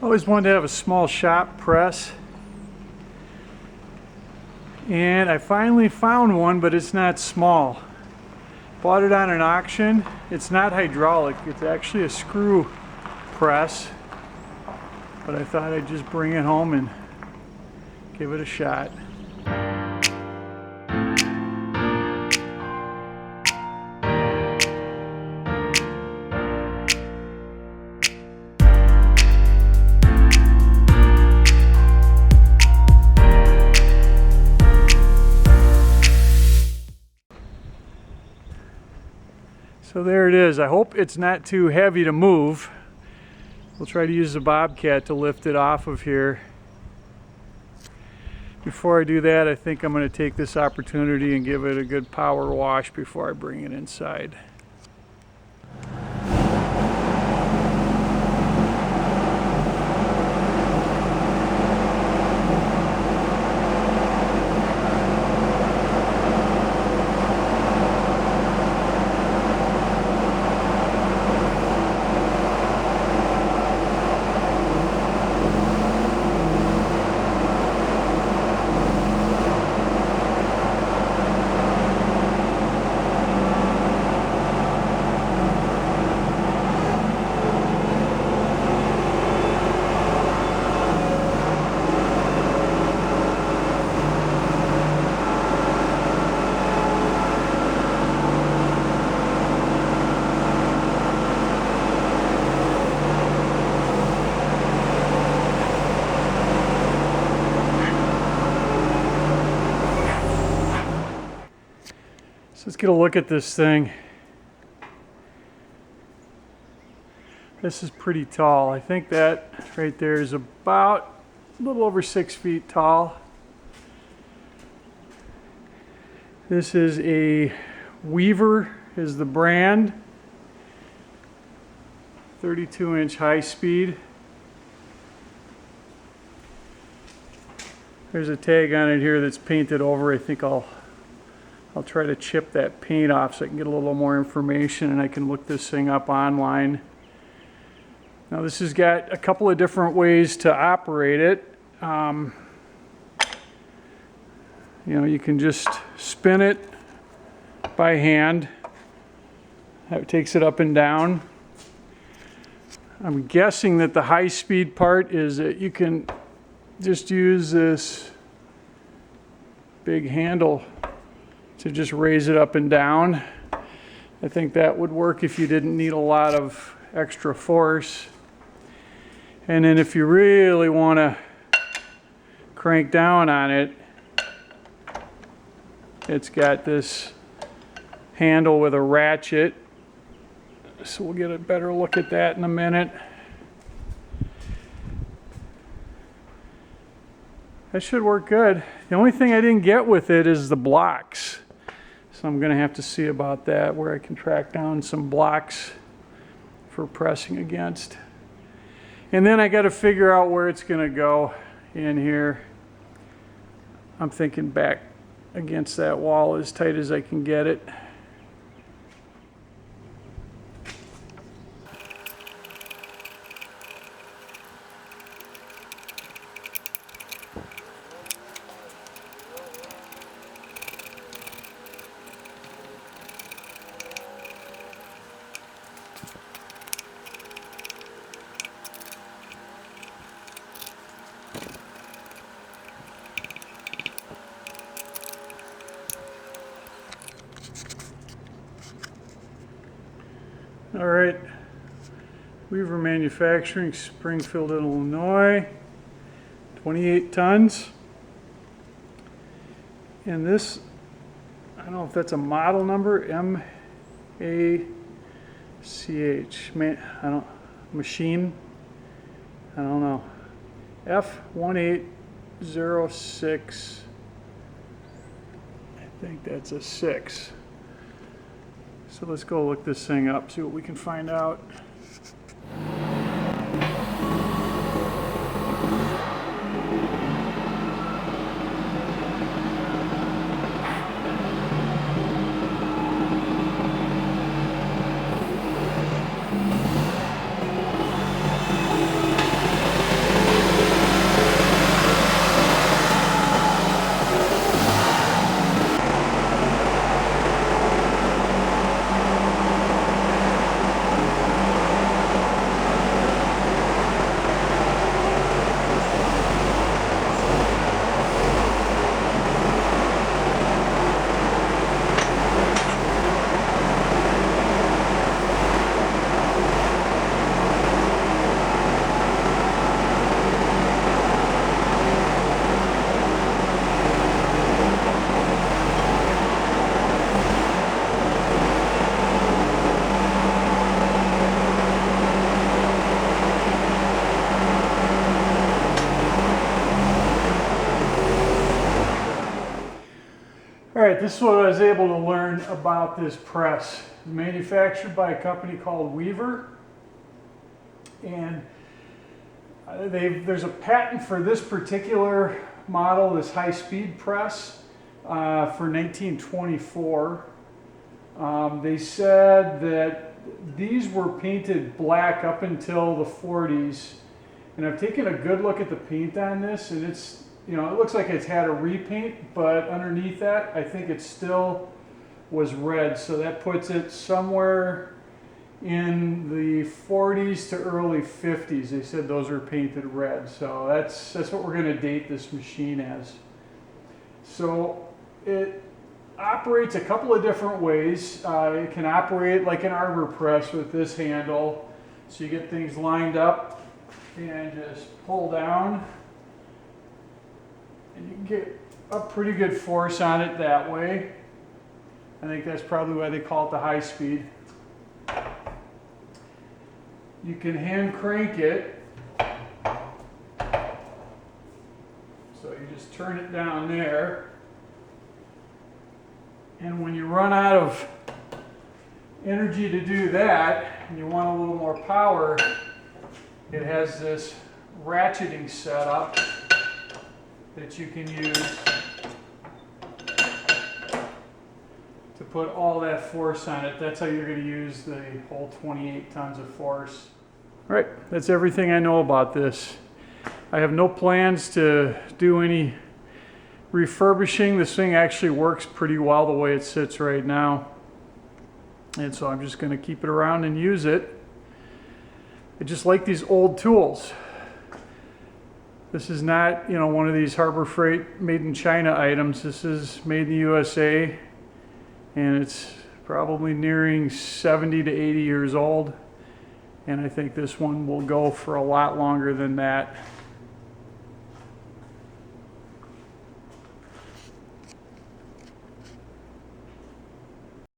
Always wanted to have a small shop press, and I finally found one, but it's not small. Bought it on an auction. It's not hydraulic, it's actually a screw press, but I thought I'd just bring it home and give it a shot. So there it is. I hope it's not too heavy to move. We'll try to use the Bobcat to lift it off of here. Before I do that, I think I'm going to take this opportunity and give it a good power wash before I bring it inside. So let's get a look at this thing. This is pretty tall. I think that right there is about a little over 6 feet tall. This is a Weaver is the brand. 32-inch high speed. There's a tag on it here that's painted over. I think I'll try to chip that paint off so I can get a little more information and I can look this thing up online. Now this has got a couple of different ways to operate it. You know, you can just spin it by hand. That takes it up and down. I'm guessing that the high-speed part is that you can just use this big handle to just raise it up and down. I think that would work if you didn't need a lot of extra force. And then if you really want to crank down on it, it's got this handle with a ratchet. So we'll get a better look at that in a minute. That should work good. The only thing I didn't get with it is the blocks. So I'm going to have to see about that, where I can track down some blocks for pressing against. And then I got to figure out where it's going to go in here. I'm thinking back against that wall as tight as I can get it. All right, Weaver Manufacturing, Springfield, Illinois, 28 tons. And this, I don't know if that's a model number, M-A-C-H, machine, I don't know, F1806, I think that's a 6. So let's go look this thing up, see what we can find out. right, this is what I was able to learn about this press. Manufactured by a company called Weaver. And there's a patent for this particular model, this high-speed press, for 1924. They said that these were painted black up until the 40s. And I've taken a good look at the paint on this, and it's, you know, it looks like it's had a repaint, but underneath that, I think it still was red. So that puts it somewhere in the 40s to early 50s. They said those were painted red. So that's what we're going to date this machine as. So it operates a couple of different ways. It can operate like an arbor press with this handle. So you get things lined up and just pull down, and you can get a pretty good force on it that way. I think that's probably why they call it the high speed. You can hand crank it. So you just turn it down there. And when you run out of energy to do that, and you want a little more power, it has this ratcheting setup that you can use to put all that force on it. That's how you're going to use the whole 28 tons of force. All right, that's everything I know about this. I have no plans to do any refurbishing. This thing actually works pretty well the way it sits right now. And so I'm just going to keep it around and use it. I just like these old tools. This is not, you know, one of these Harbor Freight made in China items. This is made in the USA, and it's probably nearing 70 to 80 years old. And I think this one will go for a lot longer than that.